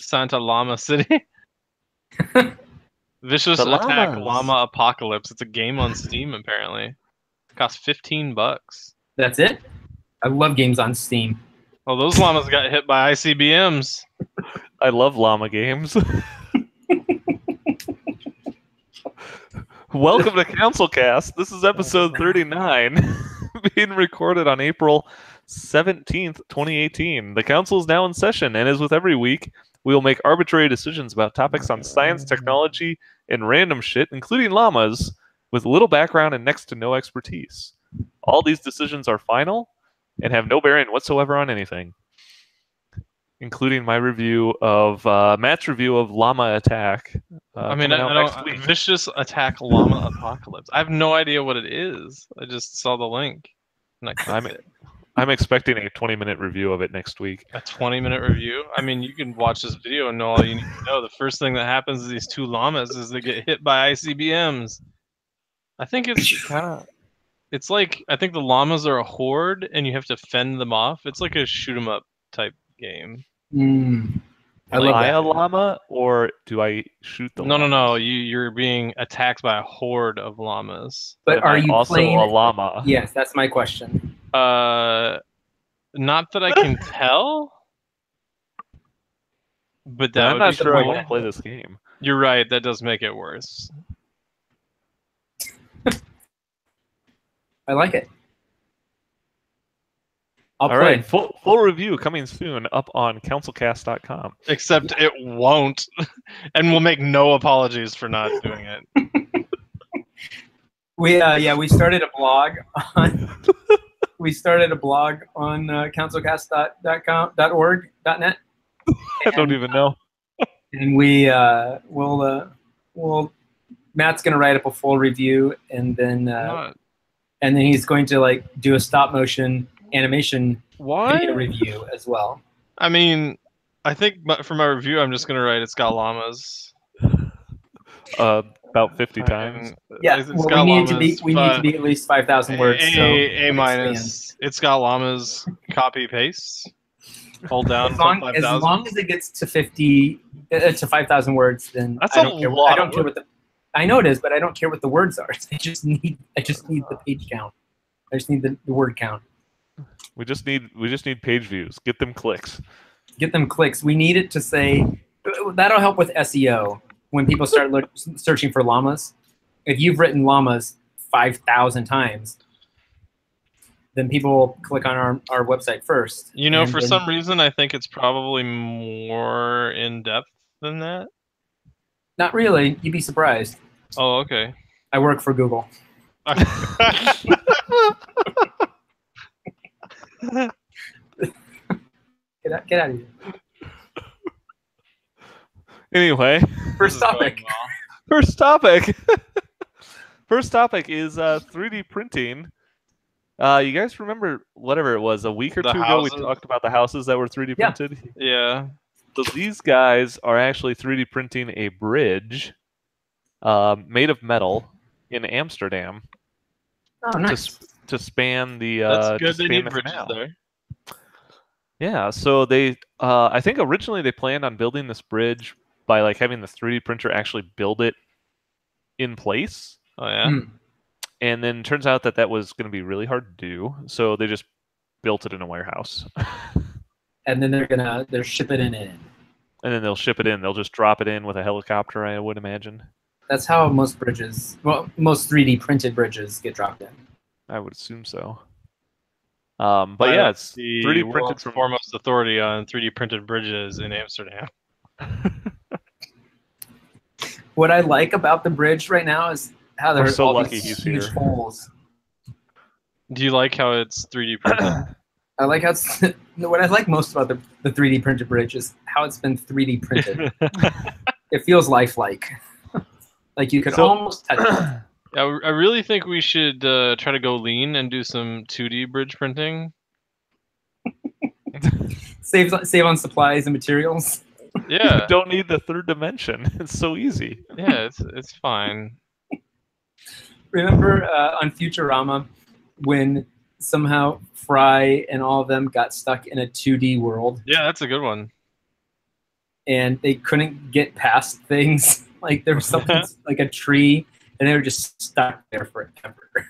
Santa Llama City. Vicious The Attack llamas. Llama Apocalypse. It's a game on Steam apparently. Costs $15. That's it? I love games on Steam. Well, those llamas got hit by ICBMs. I love llama games. Welcome to CouncilCast. This is episode 39, being recorded on April 17th, 2018. The council is now in session, and as with every week, we will make arbitrary decisions about topics on science, technology, and random shit, including llamas, with little background and next to no expertise. All these decisions are final and have no bearing whatsoever on anything, including my review of Matt's review of Llama Attack. I don't. Vicious Attack Llama Apocalypse. I have no idea what it is. I just saw the link. And I clicked it. I'm expecting a 20-minute review of it next week. A 20-minute review? I mean, you can watch this video and know all you need to know. The first thing that happens to these two llamas is they get hit by ICBMs. I think it's kind of... It's like, I think the llamas are a horde, and you have to fend them off. It's like a shoot-'em-up type game. I love that. a llama, or do I shoot the llamas? No. You're being attacked by a horde of llamas. But are you also playing... a llama? Yes, that's my question. Not that I can tell. But that I'm not sure I want to play this game. You're right, that does make it worse. I like it. All right, full review coming soon up on councilcast.com. Except it won't, and we'll make no apologies for not doing it. We started a blog on councilcast.org.net. I don't even know. And we'll Matt's gonna write up a full review, and then he's going to do a stop motion animation video review as well. I mean, I think for my review, I'm just gonna write it's got llamas. About 50 times. Yeah, we need to be at least 5,000 words. A minus. It's got llamas. Copy paste. Hold down. As long as it gets to 5,000 words, then that's I don't care. I don't care what the. I know it is, but I don't care what the words are. I just need the page count. I just need the word count. We just need page views. Get them clicks. Get them clicks. We need it to say that'll help with SEO when people start searching for llamas. If you've written llamas 5,000 times, then people will click on our website first. You know, for some reason, I think it's probably more in depth than that. Not really. You'd be surprised. Oh, okay. I work for Google. Get out of here. Anyway, first topic. First topic is 3D printing. You guys remember whatever it was, a week or two ago we talked about the houses that were 3D printed? Yeah. So these guys are actually 3D printing a bridge made of metal in Amsterdam. Oh, nice. To span the That's good. They need bridges there. Yeah, so they I think originally they planned on building this bridge by having the 3D printer actually build it in place. Oh yeah. And then turns out that was going to be really hard to do, so they just built it in a warehouse. And then they'll ship it in. And then they'll ship it in. They'll just drop it in with a helicopter, I would imagine. That's how most 3D printed bridges get dropped in. I would assume so. But yeah, it's the 3D printed from foremost authority on 3D printed bridges in Amsterdam. What I like about the bridge right now is how there's so all lucky these he's huge here. holes. Do you like how it's 3D printed? I like how what I like most about the 3D printed bridge is how it's been 3D printed. It feels lifelike. Like you could almost touch it. Yeah, I really think we should try to go lean and do some 2D bridge printing. Save on supplies and materials. Yeah. You don't need the third dimension. It's so easy. Yeah, it's fine. Remember on Futurama when somehow Fry and all of them got stuck in a 2D world? Yeah, that's a good one. and they couldn't get past things. Like there was something like a tree, and they were just stuck there forever. I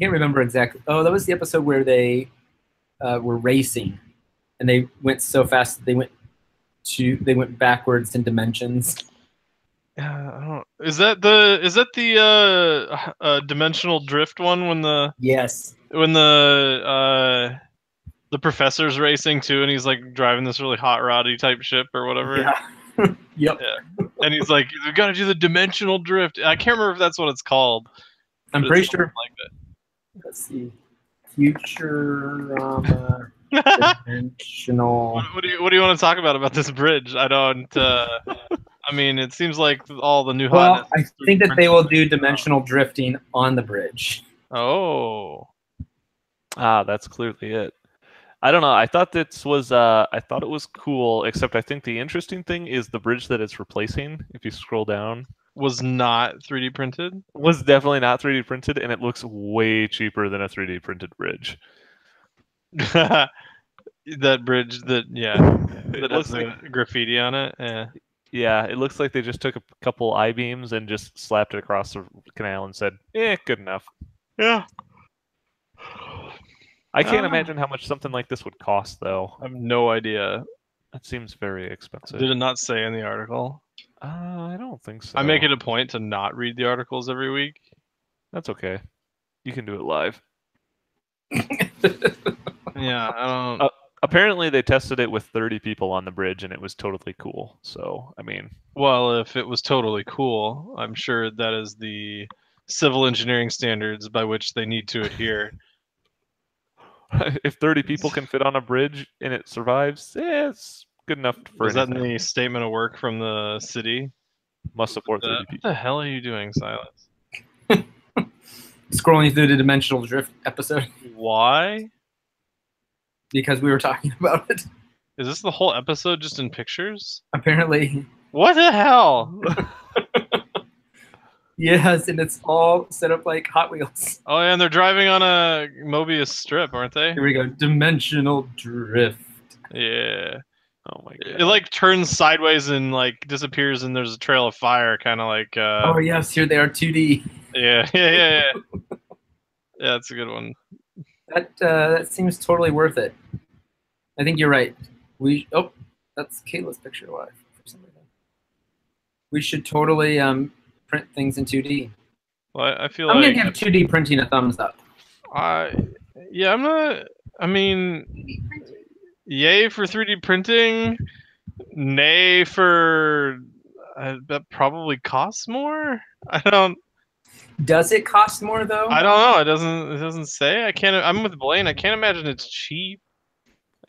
can't remember exactly. Oh, that was the episode where they were racing, and they went so fast that they went backwards in dimensions. Yeah, I don't. Is that the dimensional drift one when the Yes. the professor's racing too, and he's like driving this really hot roddy type ship or whatever. Yeah. Yep. Yeah. And he's like, "We got to do the dimensional drift." I can't remember if that's what it's called. I'm pretty sure. Like that. Let's see. Futurama dimensional. What do you want to talk about this bridge? I don't. I mean, it seems like all the new hotness. Well, I think that they will do dimensional drifting on the bridge. Oh. That's clearly it. I don't know. I thought it was cool, except I think the interesting thing is the bridge that it's replacing, if you scroll down. Was not 3D printed? Was definitely not 3D printed, and it looks way cheaper than a 3D printed bridge. That bridge that has like graffiti on it. Yeah. Yeah, it looks like they just took a couple I-beams and just slapped it across the canal and said, good enough. Yeah. I can't imagine how much something like this would cost, though. I have no idea. That seems very expensive. Did it not say in the article? I don't think so. I make it a point to not read the articles every week. That's okay. You can do it live. Yeah, I don't... Apparently, they tested it with 30 people on the bridge, and it was totally cool. So, I mean... Well, if it was totally cool, I'm sure that is the civil engineering standards by which they need to adhere. If 30 people can fit on a bridge and it survives, it's good enough for Is anything. that in the statement of work from the city? Must support 30 people. What the hell are you doing, Silas? Scrolling through the dimensional drift episode. Why? Because we were talking about it. Is this the whole episode just in pictures? Apparently. What the hell? Yes, and it's all set up like Hot Wheels. Oh, yeah, and they're driving on a Mobius strip, aren't they? Here we go. Dimensional drift. Yeah. Oh my god. It like turns sideways and like disappears, and there's a trail of fire, kind of like. Oh yes, here they are, 2D. Yeah. Yeah, it's a good one. That seems totally worth it. I think you're right. That's Kayla's picture live for some reason. We should totally print things in 2D. Well, I feel I'm like gonna give 2D printing a thumbs up. I'm not. I mean, yay for 3D printing. Nay for that probably costs more. I don't. Does it cost more though? I don't know. It doesn't say. I'm with Blaine. I can't imagine it's cheap.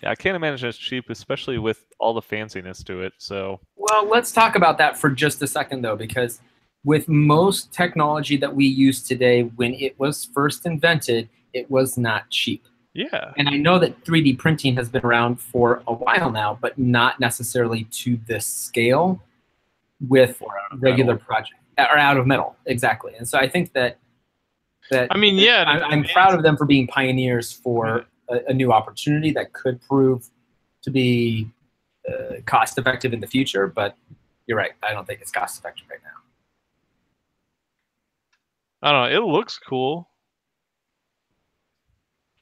Yeah, I can't imagine it's cheap, especially with all the fanciness to it. So. Well, let's talk about that for just a second though, because with most technology that we use today, when it was first invented, it was not cheap. Yeah. And I know that 3D printing has been around for a while now, but not necessarily to this scale with regular projects. Or out of metal, exactly. And so I think that I mean, yeah, I'm proud of them for being pioneers for a new opportunity that could prove to be cost effective in the future. But you're right, I don't think it's cost effective right now. I don't know. It looks cool.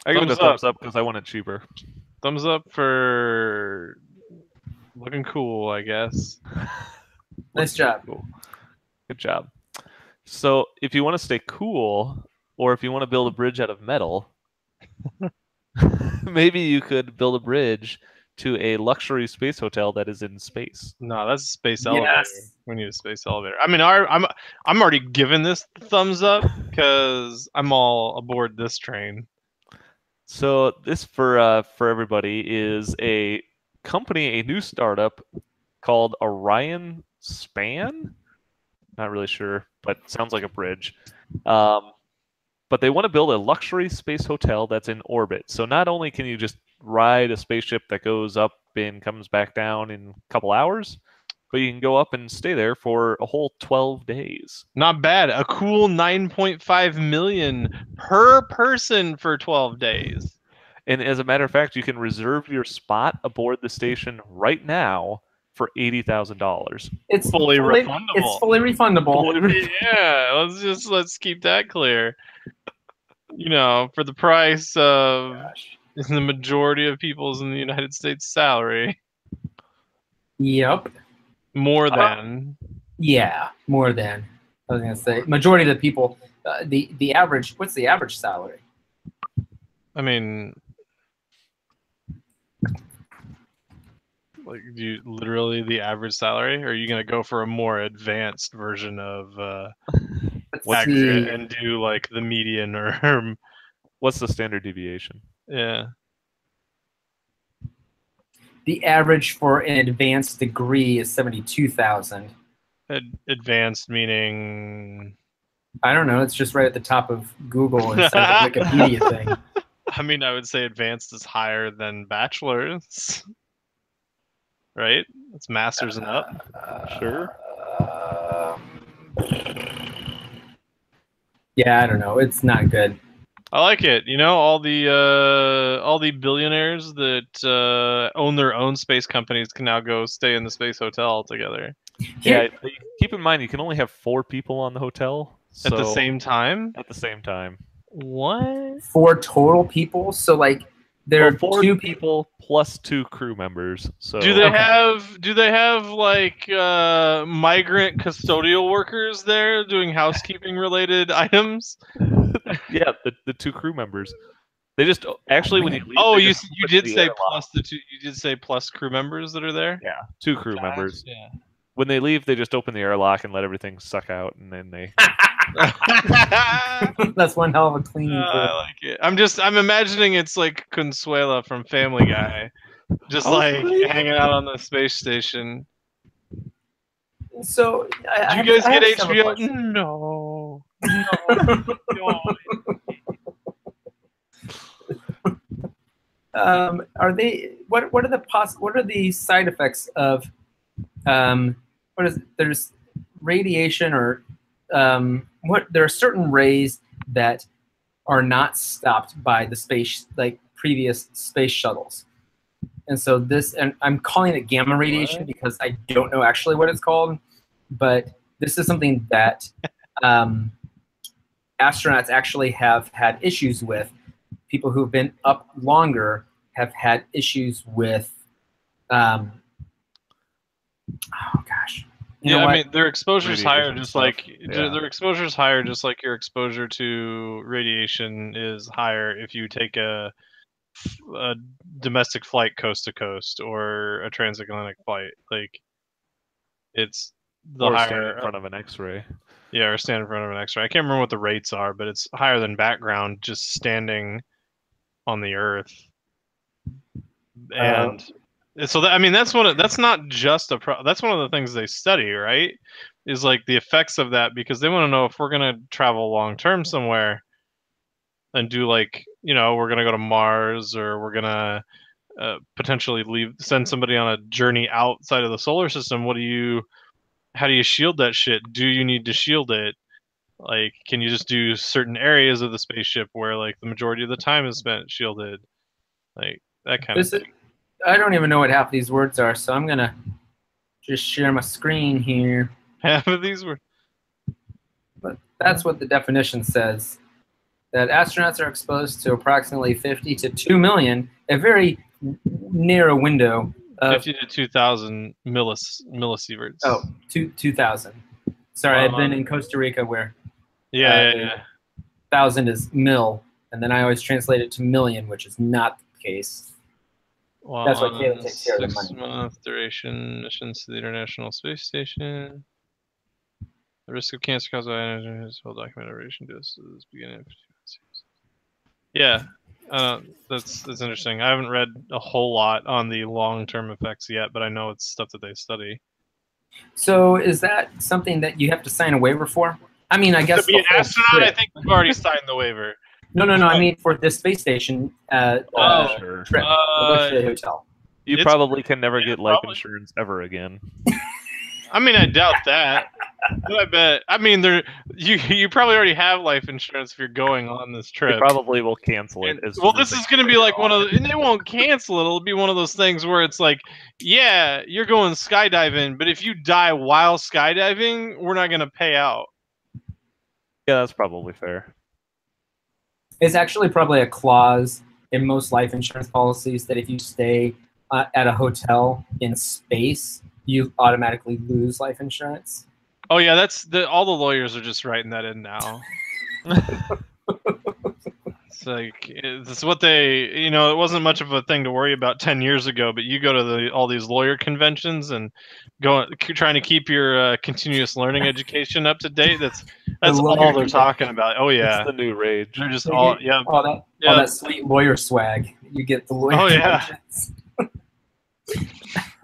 I give it a thumbs up because I want it cheaper. Thumbs up for looking cool, I guess. Nice job. Cool. Good job. So if you want to stay cool, or if you want to build a bridge out of metal, maybe you could build a bridge to a luxury space hotel that is in space. No, that's a space elevator. Yes. We need a space elevator. I mean, I'm already giving this thumbs up because I'm all aboard this train. So this for everybody is a company, a new startup called Orion Span. Not really sure, but sounds like a bridge. But they want to build a luxury space hotel that's in orbit. So not only can you just ride a spaceship that goes up and comes back down in a couple hours, but you can go up and stay there for a whole 12 days. Not bad. A cool 9.5 million per person for 12 days. And as a matter of fact, you can reserve your spot aboard the station right now for $80,000. It's Fully refundable. It's fully refundable. Yeah, let's keep that clear. You know, for the price of the majority of people's in the United States salary. Yep. More than. Yeah, more than. I was gonna say majority of the people. The average. What's the average salary? I mean, like, literally the average salary? Or are you gonna go for a more advanced version of aggregate and do like the median or what's the standard deviation? Yeah. The average for an advanced degree is 72,000. Advanced meaning? I don't know. It's just right at the top of Google inside the Wikipedia thing. I mean, I would say advanced is higher than bachelor's, right? It's master's and up. Sure. Yeah, I don't know. It's not good. I like it. You know, all the billionaires that own their own space companies can now go stay in the space hotel together. Yeah, keep in mind you can only have 4 people on the hotel at the same time. At the same time. What? 4 total people. So like there are 4 2 people plus 2 crew members. So do they have like migrant custodial workers there doing housekeeping related items? Yeah, the 2 crew members. They just actually when you leave. Oh, you did say plus the 2. You did say plus crew members that are there. Yeah, 2 crew members. Yeah. When they leave, they just open the airlock and let everything suck out, and then they. That's one hell of a cleaning. I like it. I'm imagining it's like Consuela from Family Guy, just like hanging out on the space station. So, did you guys get HBO? No. Are they? What are the side effects of? There's radiation or there are certain rays that are not stopped by the previous space shuttles. And so and I'm calling it gamma radiation because I don't know actually what it's called, but this is something that astronauts actually have had issues with. People who've been up longer have had issues with oh gosh. I mean, their exposure is higher, just like their exposure is higher, just like your exposure to radiation is higher if you take a domestic flight coast to coast or a transatlantic flight. Like, it's the or higher stand in front of an X-ray. Yeah, or stand in front of an X-ray. I can't remember what the rates are, but it's higher than background just standing on the Earth. And so I mean, that's not just that's one of the things they study, right? Is like the effects of that, because they want to know if we're going to travel long term somewhere and do like, you know, we're going to go to Mars, or we're going to potentially send somebody on a journey outside of the solar system. How do you shield that shit? Do you need to shield it? Like, can you just do certain areas of the spaceship where like the majority of the time is spent shielded? Like that kind of thing. I don't even know what half of these words are, so I'm gonna just share my screen here. Half of these words. But that's what the definition says. That astronauts are exposed to approximately 50 to 2 million, a very narrow window. 50 to 2,000 millisieverts. Oh, 2,000. Sorry, I've been in Costa Rica where 1,000 is mil, and then I always translate it to million, which is not the case. Well, that's why Caleb takes care of the money. 6-month duration missions to the International Space Station. The risk of cancer caused by energy is well documented radiation doses at the beginning of 2006. Yeah, that's interesting. I haven't read a whole lot on the long-term effects yet, but I know it's stuff that they study. So is that something that you have to sign a waiver for? I mean, I guess to be an astronaut, I think we've already signed the waiver. No. I mean, for this space station trip, the hotel. You probably can never get life insurance ever again. I mean, I doubt that. But I bet. I mean, you probably already have life insurance if you're going on this They trip. probably will cancel it. As Well, soon as this they is going to be like one of the, and they won't cancel it. It'll be one of those things where it's like, yeah, you're going skydiving, but if you die while skydiving, we're not going to pay out. Yeah, that's probably fair. It's actually probably a clause in most life insurance policies that if you stay at a hotel in space, you automatically lose life insurance. Oh yeah, all the lawyers are just writing that in now. It's like it's what they, it wasn't much of a thing to worry about 10 years ago, but you go to all these lawyer conventions and trying to keep your continuous learning education up to date. That's all they're talking about. Oh yeah, It's the new rage. they're just all that sweet lawyer swag. You get the lawyer conventions.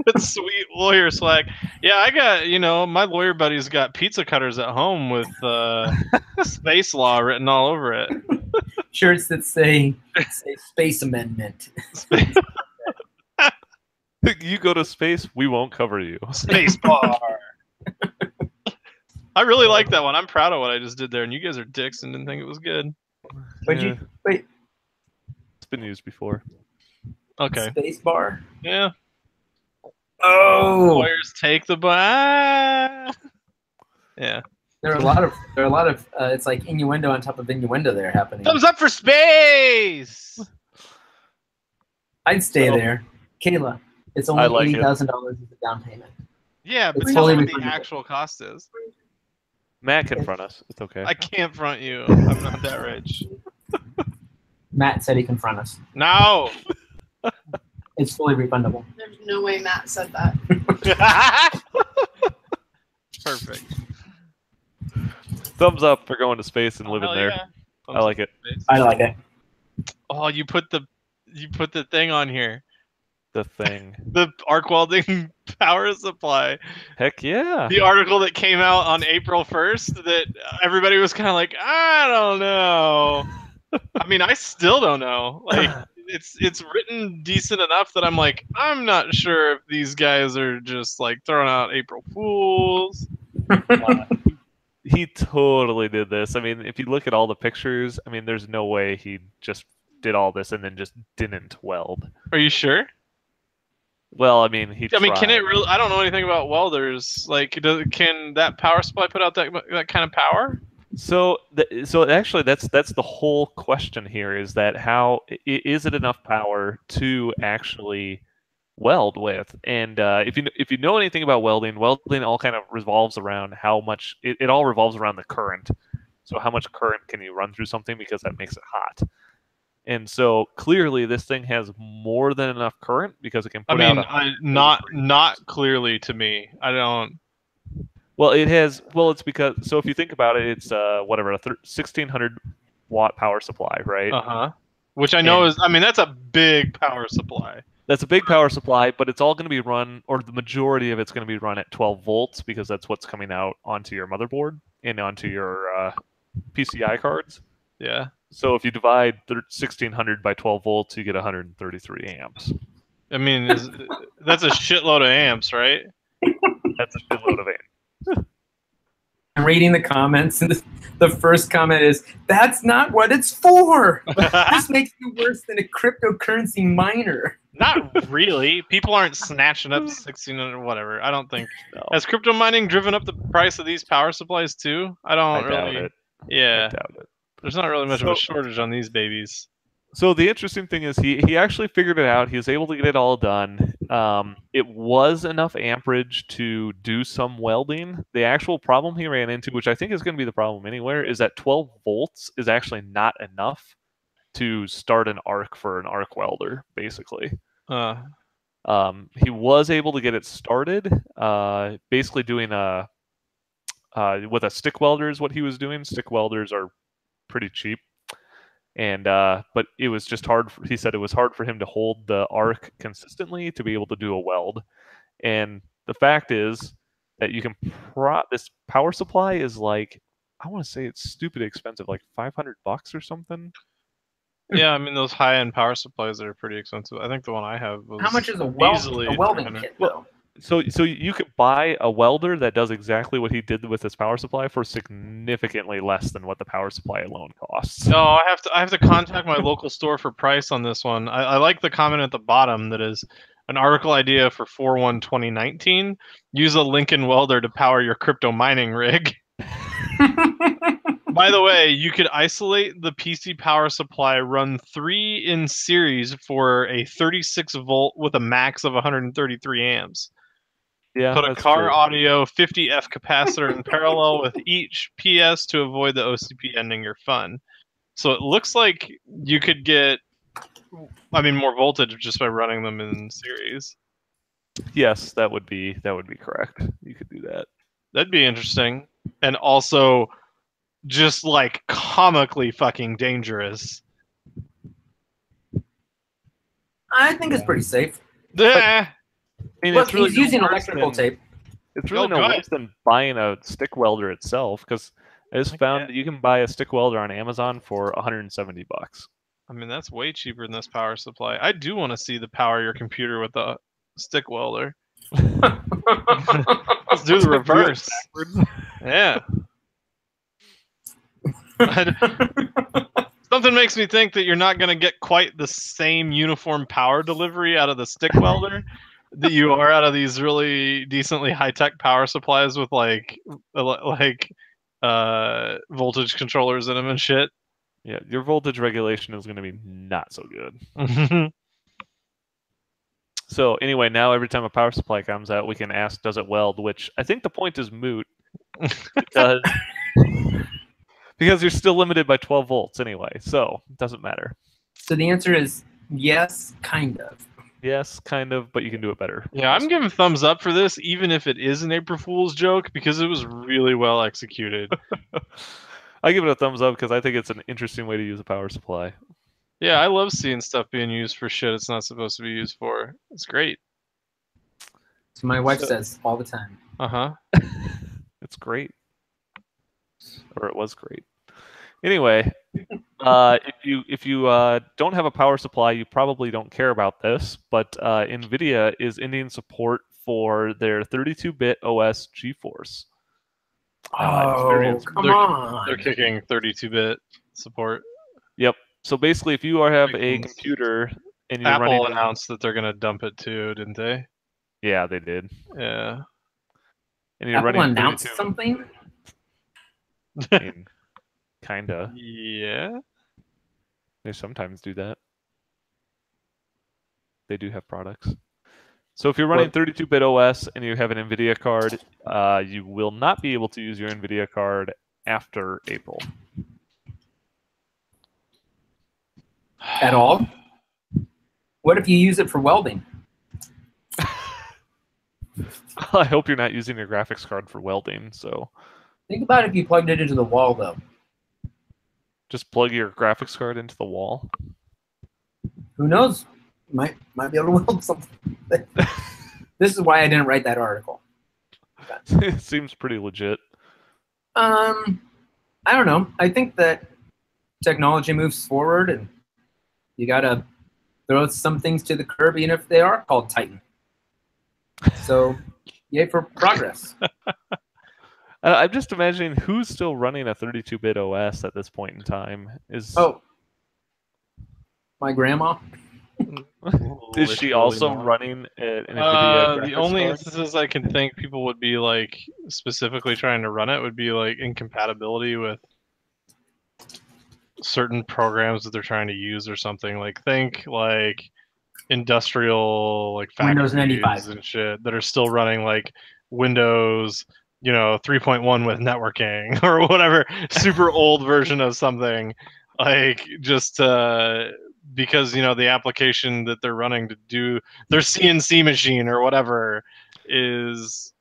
That's sweet lawyer swag. Yeah, I got, my lawyer buddy's got pizza cutters at home with space law written all over it. Shirts that say space amendment. You go to space, we won't cover you. Space bar. I really like that one. I'm proud of what I just did there, and you guys are dicks and didn't think it was good. Wait. It's been used before. Okay. Space bar. Yeah. Oh. Lawyers take the bar. Yeah. There are a lot of it's like innuendo on top of innuendo there happening. Thumbs up for space. I'd stay there. Kayla, it's only $80,000 as a down payment. Yeah, but It's tell me totally what the actual cost is. Matt can front us. It's okay. I can't front you. I'm not that rich. Matt said he can front us. No. It's fully refundable. There's no way Matt said that. Perfect. Thumbs up for going to space and living Hell there. yeah. I like it. I like it. Oh, you put the thing on here. The thing. The arc welding power supply. Heck yeah. The article that came out on April 1st that everybody was kind of like, I don't know. I mean, I still don't know. Like, it's written decent enough that I'm like, I'm not sure if these guys are just like throwing out April Fools. He totally did this. I mean, if you look at all the pictures, I mean, there's no way he just did all this and then just didn't weld. Are you sure? Well, I mean, can it really? I don't know anything about welders. Like, can that power supply put out that kind of power? So actually, that's the whole question here. Is that is it enough power to actually weld with? And if you know anything about welding all kind of revolves around how much it all revolves around the current. So how much current can you run through something because that makes it hot. And so clearly this thing has more than enough current because it can put out. Not clearly to me. I don't. Well, it has. Well, it's because if you think about it, it's a 1600 watt power supply, right? Which I know that's a big power supply. That's a big power supply, but it's all going to be run, or the majority of it's going to be run at 12 volts because that's what's coming out onto your motherboard and onto your PCI cards. Yeah. So if you divide 1600 by 12 volts, you get 133 amps. I mean, that's a shitload of amps, right? That's a shitload of amps. I'm reading the comments, and the first comment is, "That's not what it's for. This makes you worse than a cryptocurrency miner." Not really. People aren't snatching up 1600 or whatever. I don't think. No. Has crypto mining driven up the price of these power supplies too? I doubt it. Yeah. I doubt it. There's not really much of a shortage on these babies. So the interesting thing is he actually figured it out. He was able to get it all done. It was enough amperage to do some welding. The actual problem he ran into, which I think is going to be the problem anywhere, is that 12 volts is actually not enough to start an arc for an arc welder, basically. He was able to get it started, basically doing with a stick welder is what he was doing. Stick welders are pretty cheap. And but it was just hard. He said it was hard for him to hold the arc consistently to be able to do a weld. And the fact is that you can this power supply is like, I want to say it's stupid expensive, like $500 or something. Yeah, I mean those high-end power supplies are pretty expensive. I think the one I have was how much is a welding kit though? So you could buy a welder that does exactly what he did with his power supply for significantly less than what the power supply alone costs. No, I have to contact my local store for price on this one. I like the comment at the bottom that is an article idea for 4/1/2019. Use a Lincoln welder to power your crypto mining rig. By the way, you could isolate the PC power supply, run 3 in series for a 36 volt with a max of 133 amps. Yeah, Put a that's car true. audio 50F capacitor in parallel with each PS to avoid the OCP ending your fun. So it looks like you could get, more voltage just by running them in series. Yes, that would be correct. You could do that. That'd be interesting. And also just like comically fucking dangerous. I think it's pretty safe. Eh. I mean, Look, it's really he's using no worse electrical than- tape. It's really Oh, no good. worse than buying a stick welder itself, because I just found that you can buy a stick welder on Amazon for $170. I mean, that's way cheaper than this power supply. I do want to see the power your computer with a stick welder. Let's do the reverse. Yeah. Something makes me think that you're not going to get quite the same uniform power delivery out of the stick welder that you are out of these really decently high-tech power supplies with like voltage controllers in them and shit. Yeah, your voltage regulation is going to be not so good. So anyway, now every time a power supply comes out, we can ask, does it weld? Which I think the point is moot because you're still limited by 12 volts anyway, so it doesn't matter. So the answer is yes, kind of. Yes, kind of, but you can do it better. Yeah, I'm giving thumbs up for this, even if it is an April Fool's joke, because it was really well executed. I give it a thumbs up because I think it's an interesting way to use a power supply. Yeah, I love seeing stuff being used for shit it's not supposed to be used for. It's great. So my wife says all the time. Uh-huh. It's great. Or it was great. Anyway, if you don't have a power supply, you probably don't care about this, but NVIDIA is ending support for their 32-bit OS GeForce. Oh, come on. They're kicking 32-bit support. Yep. So basically, if you have a computer and you're Apple running, announced that they're going to dump it too, didn't they? Yeah, they did. Yeah. And you're Apple running announced 32. something? I mean, kinda. Yeah. They sometimes do that. They do have products. So if you're running 32-bit OS and you have an NVIDIA card, you will not be able to use your NVIDIA card after April. At all? What if you use it for welding? I hope you're not using your graphics card for welding, so Think about if you plugged it into the wall, though. just plug your graphics card into the wall. Who knows? Might be able to weld something. This is why I didn't write that article. It seems pretty legit. I don't know. I think that technology moves forward, and you gotta throw some things to the curb, even if they are called Titan. So, yay for progress. I'm just imagining who's still running a 32-bit OS at this point in time. Oh, my grandma. Is she also running an NVIDIA graphics the only card? instances I can think people would be like specifically trying to run it would be like incompatibility with certain programs that they're trying to use or something. Like think like industrial like Windows factories 95 and shit that are still running like Windows 3.1 with networking or whatever super old version of something, like just because the application that they're running to do their CNC machine or whatever is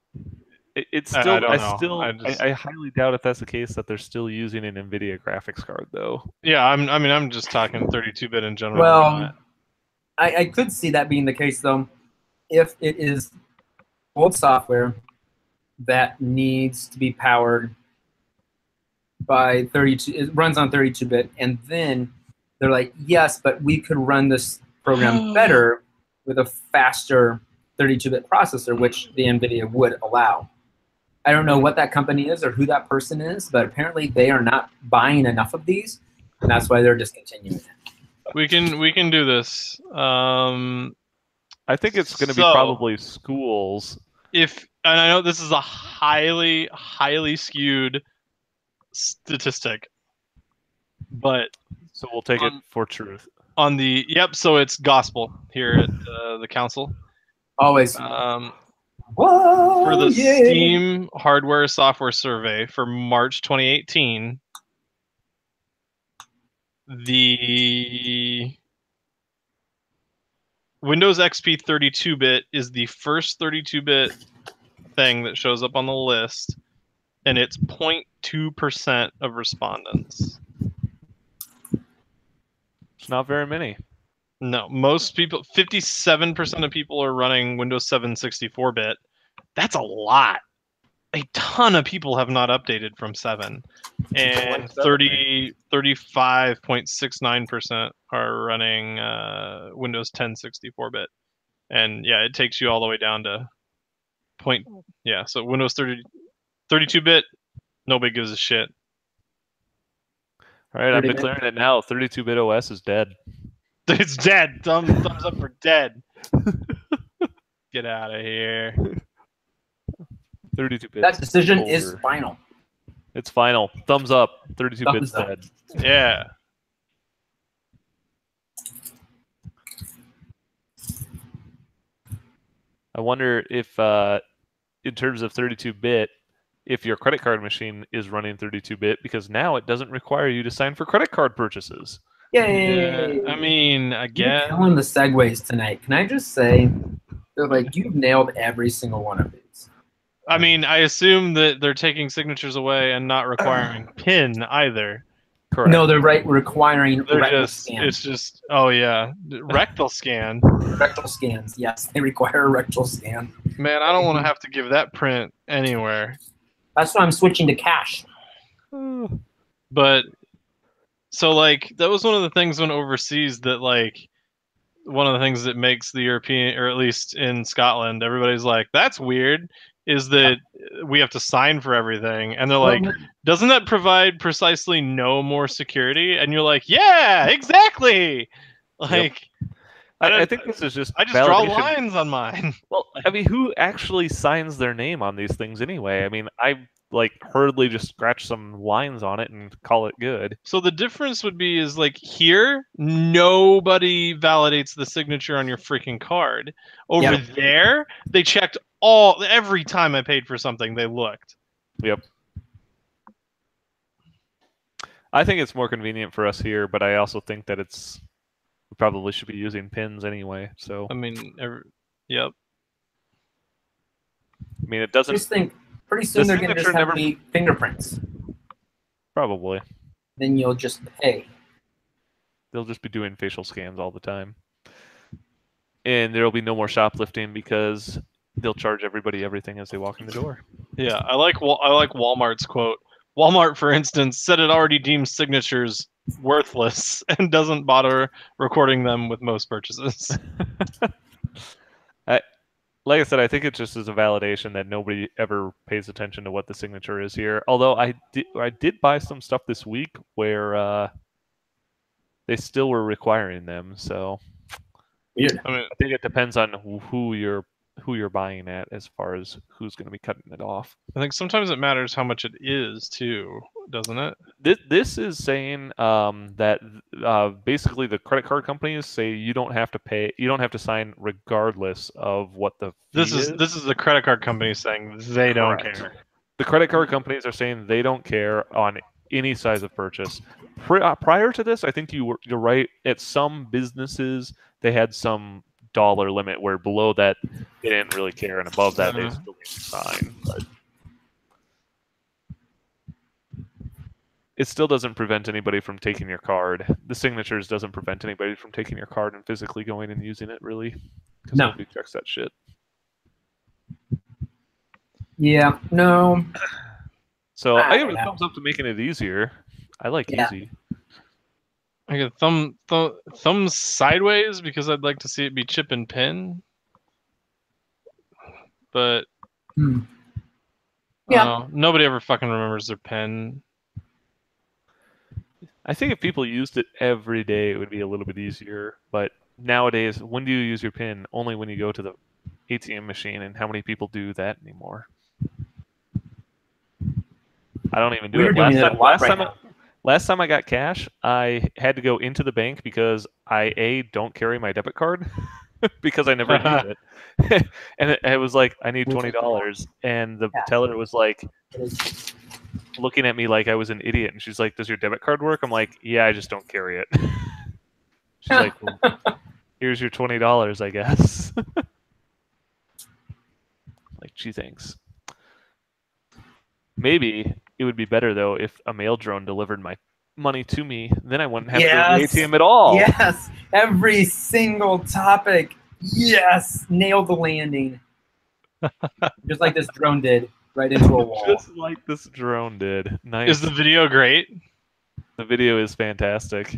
It's still. I don't know. I highly doubt if that's the case that they're still using an NVIDIA graphics card, though. yeah. I'm just talking 32-bit in general. Well, I could see that being the case, though, if it is old software that needs to be powered by 32. It runs on 32-bit, and then they're like, yes, but we could run this program better with a faster 32-bit processor, which the NVIDIA would allow. I don't know what that company is or who that person is, but apparently they are not buying enough of these, and that's why they're discontinuing it. We can do this. I think it's going to be So- probably schools. And I know this is a highly skewed statistic, but So we'll take it for truth. so it's gospel here at the council. Always. For Whoa, the yeah. Steam hardware software survey for March 2018, the Windows XP 32-bit is the first 32-bit thing that shows up on the list, and it's 0.2% of respondents. It's not very many. No, most people, 57% of people are running Windows 7 64-bit. That's a lot. A ton of people have not updated from 7. And 35.69% are running Windows 10 64-bit. And yeah, it takes you all the way down to so Windows 32-bit, nobody gives a shit. All right, I'm declaring it now. 32-bit OS is dead. It's dead. Thumbs up for dead. Get out of here. 32-bit. That decision is final. It's final. Thumbs up. 32-bit's Thumbs up. dead. Yeah. I wonder if, in terms of 32-bit, if your credit card machine is running 32-bit, because now it doesn't require you to sign for credit card purchases. Yay! I mean, You're again, killing the segues tonight. Can I just say that, like, you've nailed every single one of these. I mean, I assume that they're taking signatures away and not requiring PIN either. Correct. No, they're requiring rectal It's scans. just, oh yeah, rectal scan. Rectal scans, yes, they require a rectal scan. Man, I don't want to have to give that print anywhere. That's why I'm switching to cash. But so like that was one of the things when overseas that like one of the things that makes the European, or at least in Scotland, everybody's like, that's weird, is that we have to sign for everything. And they're like, doesn't that provide precisely no more security? And you're like, yeah, exactly. Like, I think this is just I just draw validation. lines on mine. Well, I mean, who actually signs their name on these things anyway? I mean, I like hurriedly just scratch some lines on it and call it good. So the difference would be is like here, nobody validates the signature on your freaking card. Over there, they checked every time I paid for something, they looked. Yep. I think it's more convenient for us here, but I also think that we probably should be using pins anyway. So I mean, yep. I mean, it doesn't. Just think, pretty soon they're going to just have the fingerprints. Probably. Then you'll just pay. They'll just be doing facial scans all the time, and there'll be no more shoplifting because they'll charge everybody everything as they walk in the door. Yeah, I like Walmart's quote. Walmart, for instance, said it already deems signatures worthless and doesn't bother recording them with most purchases. Like I said, I think it just is a validation that nobody ever pays attention to what the signature is here. Although I did buy some stuff this week where they still were requiring them. So Weird. I mean, I think it depends on who you're buying at as far as who's going to be cutting it off. I think sometimes it matters how much it is too, doesn't it? This is saying that basically the credit card companies say you don't have to pay, you don't have to sign regardless of what the fee This is the credit card company saying they don't care. The credit card companies are saying they don't care on any size of purchase. Prior to this, I think you're right. At some businesses, they had some dollar limit where below that they didn't really care, and above that they still need to sign. But it still doesn't prevent anybody from taking your card. The signatures doesn't prevent anybody from taking your card and physically going and using it, really. Because nobody checks that shit. Yeah, no. So I give a thumbs up to making it easier. I like easy. I get thumbs sideways because I'd like to see it be chip and pin. but Yeah. nobody ever fucking remembers their pen. I think if people used it every day, it would be a little bit easier. But nowadays, when do you use your PIN? Only when you go to the ATM machine, and how many people do that anymore? I don't even do We're it. doing it a lot right now. Last time I got cash, I had to go into the bank because I don't carry my debit card because I never use it. And it was like, I need $20, and the teller was like looking at me like I was an idiot, and she's like, "Does your debit card work?" I'm like, "Yeah, I just don't carry it." She's like, well, "Here's your $20, I guess." Like, gee, thanks. Maybe it would be better though if a mail drone delivered my money to me. Then I wouldn't have to go to the ATM at all. Yes, every single topic. Yes, nailed the landing. Just like this drone did, right into a wall. Just like this drone did. Nice. Is the video great? The video is fantastic.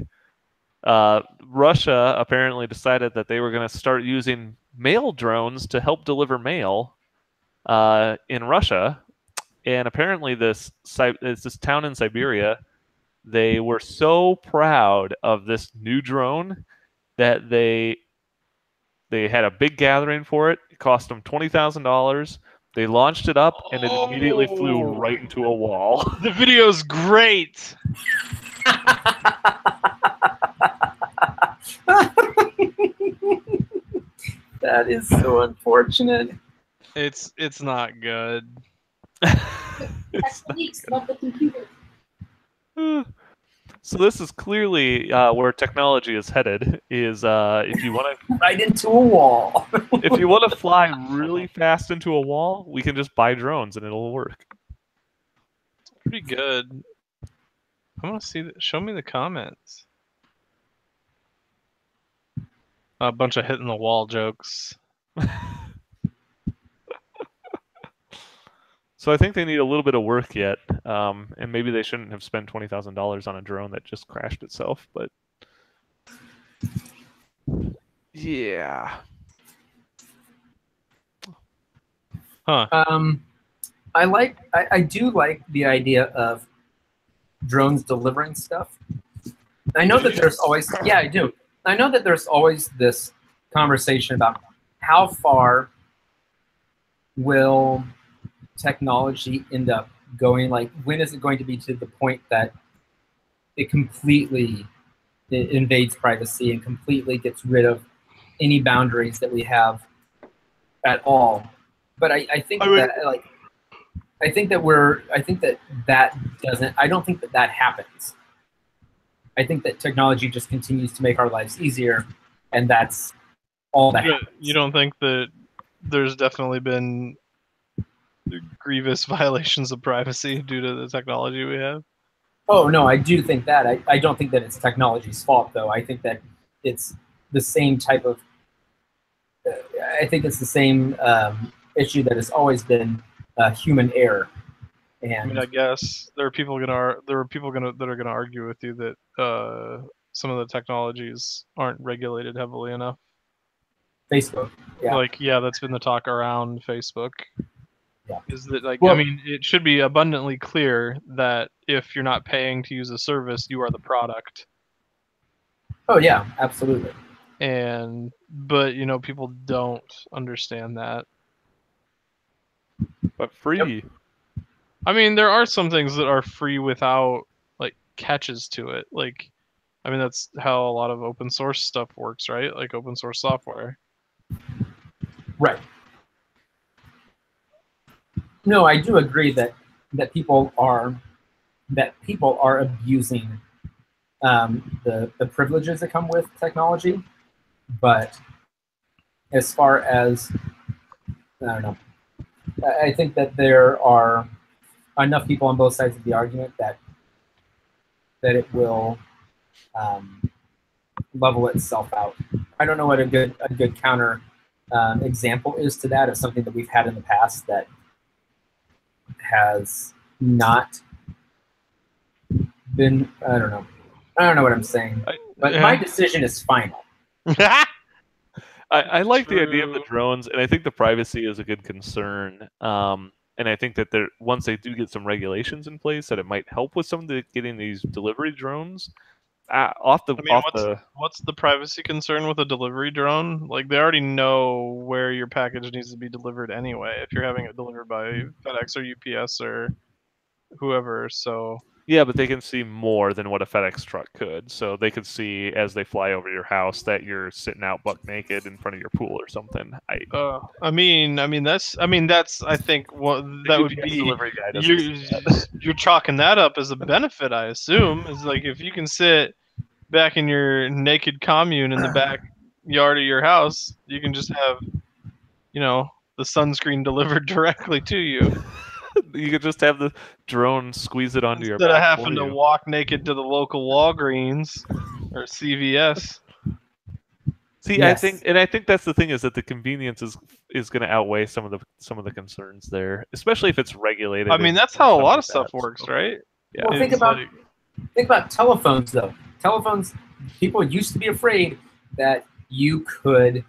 Russia apparently decided that they were going to start using mail drones to help deliver mail in Russia. And apparently this town in Siberia, they were so proud of this new drone that they had a big gathering for it. It cost them $20,000. They launched it up, and it immediately flew right into a wall. The video's great. That is so unfortunate. It's not good. That's leaks about the computer. So this is clearly where technology is headed. Is if you want to right into a wall. if you want to fly really fast into a wall, we can just buy drones and it'll work. It's pretty good. I want to see. Show me the comments. A bunch of hitting the wall jokes. So I think they need a little bit of work yet, and maybe they shouldn't have spent $20,000 on a drone that just crashed itself. But yeah, Huh. I do like the idea of drones delivering stuff. I know that there's always, yeah, I do. I know that there's always this conversation about how far will technology end up going, like when is it going to be to the point that it completely invades privacy and completely gets rid of any boundaries that we have at all. But I think that like I think that doesn't, I don't think that happens. I think that technology just continues to make our lives easier, and that's all that happens. You don't think that there's definitely been grievous violations of privacy due to the technology we have? Oh, no, I do think that. I don't think that it's technology's fault, though. I think that it's the same type of, I think it's the same issue that has always been human error. And I mean, I guess there are people that are gonna argue with you that some of the technologies aren't regulated heavily enough. Facebook, yeah. Like, yeah, that's been the talk around Facebook. Yeah. Is that like, Well, I mean, it should be abundantly clear that if you're not paying to use a service, you are the product. Oh yeah, absolutely. But you know, people don't understand that. but free. Yep. I mean, there are some things that are free without like catches to it. Like, I mean, that's how a lot of open source stuff works, right? Like open source software. Right. No, I do agree that people are abusing the privileges that come with technology, but as far as, I don't know, I think that there are enough people on both sides of the argument that it will level itself out. I don't know what a good counter example is to that of something that we've had in the past that has not been, I don't know what I'm saying, but my decision is final. I like the idea of the True. drones, and I think the privacy is a good concern. And I think that once they do get some regulations in place, that it might help with some of the getting these delivery drones off the I mean, what's the privacy concern with a delivery drone? Like, they already know where your package needs to be delivered anyway. If you're having it delivered by FedEx or UPS or whoever, so Yeah, but they can see more than what a FedEx truck could. So they could see as they fly over your house that you're sitting out buck naked in front of your pool or something. I mean, that's I think what that The would UPS be. delivery guy doesn't You're see that. you're chalking that up as a benefit, I assume. Is like if you can sit back in your naked commune in the backyard of your house, you can just have, the sunscreen delivered directly to you You could just have the drone squeeze it onto your instead of back having for to you. walk naked to the local Walgreens or CVS. See, Yes. I think that's the thing is that the convenience is going to outweigh some of the concerns there, especially if it's regulated. I mean, and that's how a stuff lot like of stuff that, works, so. right? Yeah. Well, think It's about telephones, though. Telephones, people used to be afraid that you could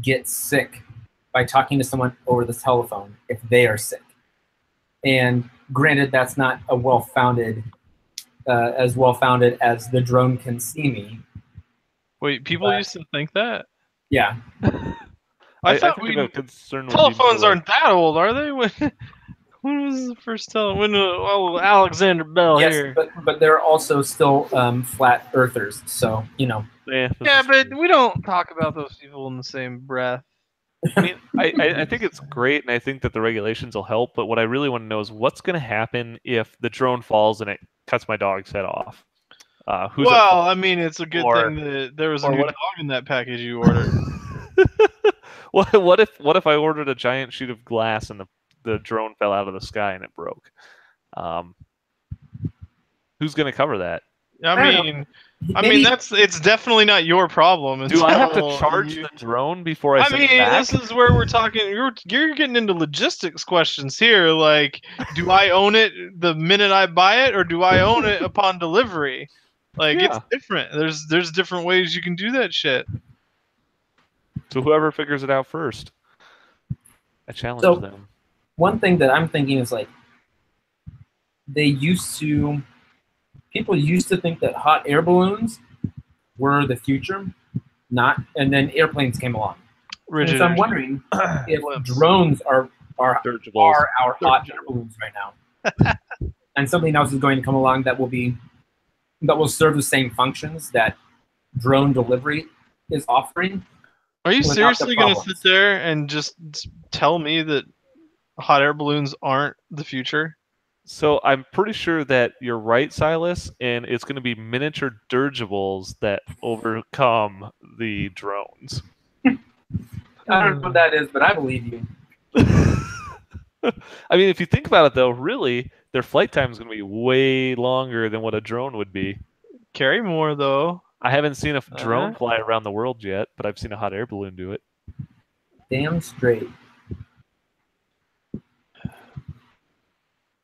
get sick by talking to someone over the telephone if they are sick. And granted, that's not a well-founded, as well-founded as the drone can see me. Wait, people used to think that? Yeah. I thought think the concern would be telephones more aren't that old, are they? When was the first telephone? Alexander Bell Yes, here. but they're also still flat earthers. So, yeah, Yeah, but we don't talk about those people in the same breath. I mean, I think it's great, and I think that the regulations will help. But what I really want to know is what's going to happen if the drone falls and it cuts my dog's head off. Who's at Well, fault? I mean, it's a good Or- thing that there was a or new what dog in that package you ordered. what if I ordered a giant sheet of glass and the drone fell out of the sky and it broke? Who's going to cover that? I mean, it's definitely not your problem. Do I have to until charge you- the drone before I I send mean, it back? this is where we're talking. You're getting into logistics questions here. Like, do I own it the minute I buy it, or do I own it upon delivery? Like, Yeah. it's different. There's different ways you can do that shit. So whoever figures it out first, I challenge So- them. One thing that I'm thinking is like, people used to think that hot air balloons were the future, and then airplanes came along. And so I'm wondering if drones are Dirigibles. our hot air balloons right now, and something else is going to come along that will serve the same functions that drone delivery is offering. Are you without the seriously going to problems. sit there and just tell me that hot air balloons aren't the future? So I'm pretty sure that you're right, Silas, and it's going to be miniature dirigibles that overcome the drones. I don't know what that is, but I believe you. I mean, if you think about it, though, really, their flight time is going to be way longer than what a drone would be. Carry more, though. I haven't seen a drone fly around the world yet, but I've seen a hot air balloon do it. Damn straight.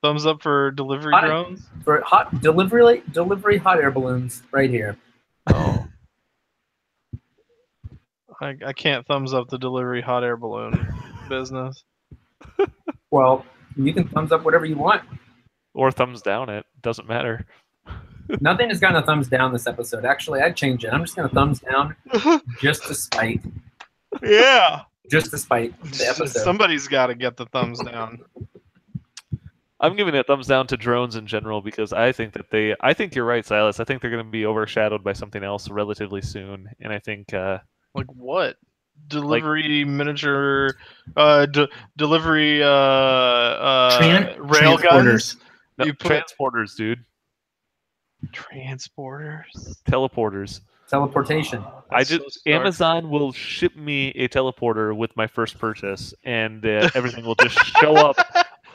Thumbs up for delivery drones. For delivery hot air balloons right here. Oh. I can't thumbs up the delivery hot air balloon business. Well, you can thumbs up whatever you want. Or thumbs down it. Doesn't matter. Nothing has gotten a thumbs down this episode. Actually, I'd change it. I'm just going to thumbs down just to spite. Yeah. Just to spite the episode. Somebody's got to get the thumbs down. I'm giving a thumbs down to drones in general because I think you're right, Silas. I think they're going to be overshadowed by something else relatively soon. And I think... like what? Delivery miniature... delivery rail guns? No, transporters, dude. Transporters? Teleporters. Teleportation. Amazon will ship me a teleporter with my first purchase, and everything will just show up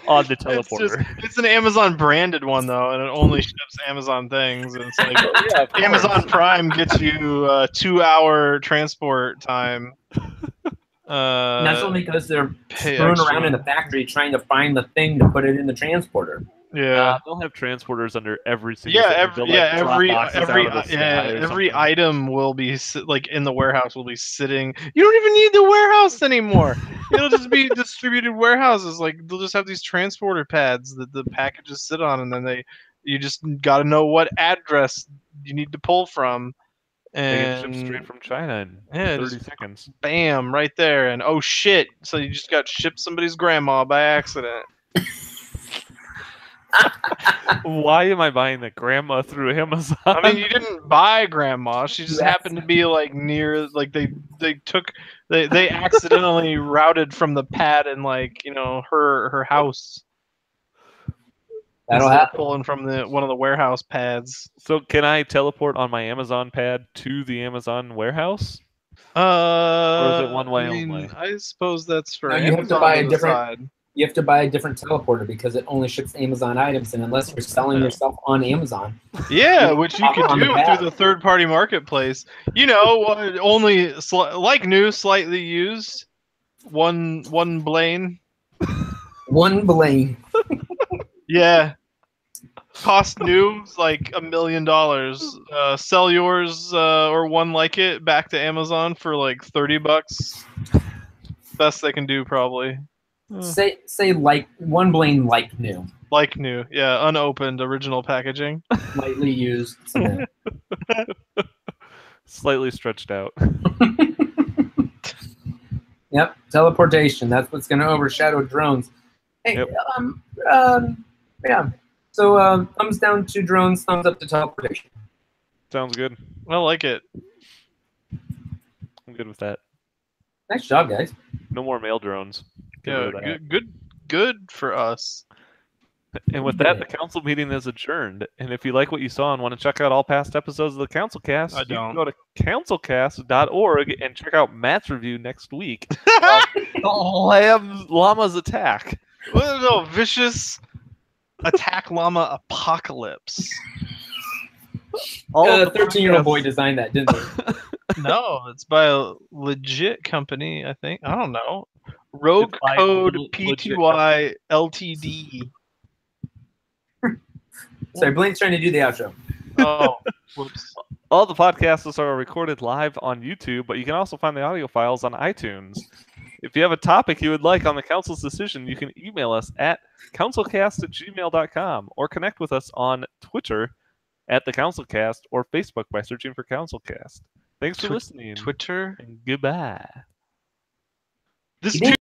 on the teleporter. It's an Amazon branded one though, and it only ships Amazon things. And it's like Amazon Prime gets you 2-hour transport time. And that's only because they're screwing around in the factory trying to find the thing to put it in the transporter. Yeah. They'll have transporters under every single Yeah, thing. They'll, like, drop boxes out of the sky or every something. item will be like in the warehouse will be sitting. You don't even need the warehouse anymore. It'll just be distributed warehouses. Like they'll just have these transporter pads that the packages sit on, and then you just got to know what address you need to pull from, They get shipped and straight from China in yeah, 30 just seconds. bam, right there, and oh shit! So you just got shipped somebody's grandma by accident. Why am I buying the grandma through Amazon? I mean, you didn't buy grandma. She just Yes. happened to be like near, like they accidentally routed from the pad in like her house. That'll instead of happen. pulling from one of the warehouse pads. So can I teleport on my Amazon pad to the Amazon warehouse? Or is it one way I mean, only? I suppose that's for No, you have to Amazon buy to a different- decide. You have to buy a different teleporter because it only ships Amazon items, and unless you're selling yourself on Amazon, Yeah, which you On could the do pad. through the third-party marketplace. Only like new, slightly used. One Blaine. one Blaine. Yeah. Cost new like $1 million. Sell yours or one like it back to Amazon for like $30. Best they can do probably. Say like one Blaine like new, Like new, yeah, unopened, original packaging. lightly used. Cement. Slightly stretched out. Yep, teleportation. That's what's going to overshadow drones. Hey, Yep. yeah. So thumbs down to drones, thumbs up to teleportation. Sounds good. I like it. I'm good with that. Nice job, guys. No more mail drones. Get Yeah, rid of that. good for us. And with that, the council meeting is adjourned. And if you like what you saw and want to check out all past episodes of the CouncilCast, I you can don't. go to councilcast.org and check out Matt's review next week. Llama's attack. What a vicious attack llama apocalypse. All of the 13-year-old podcasts- boy designed that, didn't he? No, it's by a legit company, I think. I don't know. Rogue It's by a Code legit Pty Ltd. Sorry, Blaine's trying to do the outro. Oh, whoops. All the podcasts are recorded live on YouTube, but you can also find the audio files on iTunes. If you have a topic you would like on the council's decision, you can email us at councilcast@gmail.com or connect with us on Twitter at the CouncilCast or Facebook by searching for CouncilCast. Thanks for listening. Twitter. And goodbye. This You didn't